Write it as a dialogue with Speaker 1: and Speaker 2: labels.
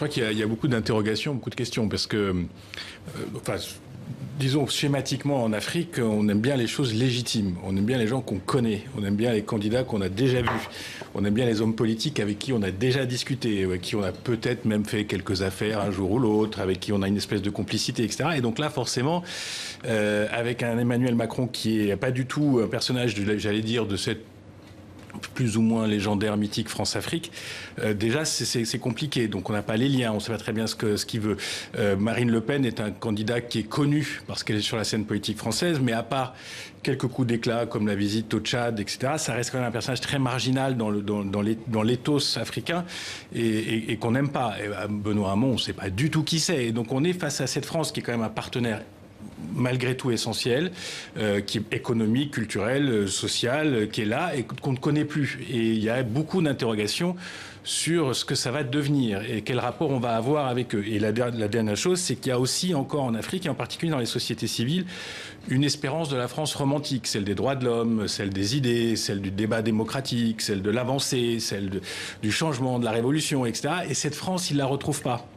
Speaker 1: crois qu'il y a beaucoup d'interrogations, beaucoup de questions, parce que, enfin, disons schématiquement en Afrique, on aime bien les choses légitimes, on aime bien les gens qu'on connaît, on aime bien les candidats qu'on a déjà vus, on aime bien les hommes politiques avec qui on a déjà discuté, avec qui on a peut-être même fait quelques affaires un jour ou l'autre, avec qui on a une espèce de complicité, etc. Et donc là, forcément, avec un Emmanuel Macron qui est pas du tout un personnage, j'allais dire, de cette plus ou moins légendaire, mythique France-Afrique, déjà c'est compliqué. Donc on n'a pas les liens, on ne sait pas très bien ce qu'il veut. Marine Le Pen est un candidat qui est connu parce qu'elle est sur la scène politique française, mais à part quelques coups d'éclat comme la visite au Tchad, etc., ça reste quand même un personnage très marginal dans l'éthos africain et qu'on n'aime pas. Et Benoît Hamon, on ne sait pas du tout qui c'est. Et donc on est face à cette France qui est quand même un partenaire malgré tout essentiel, qui est économique, culturel, social, qui est là et qu'on ne connaît plus. Et il y a beaucoup d'interrogations sur ce que ça va devenir et quel rapport on va avoir avec eux. Et la dernière chose, c'est qu'il y a aussi encore en Afrique, et en particulier dans les sociétés civiles, une espérance de la France romantique, celle des droits de l'homme, celle des idées, celle du débat démocratique, celle de l'avancée, celle du changement, de la révolution, etc. Et cette France, ils ne la retrouvent pas.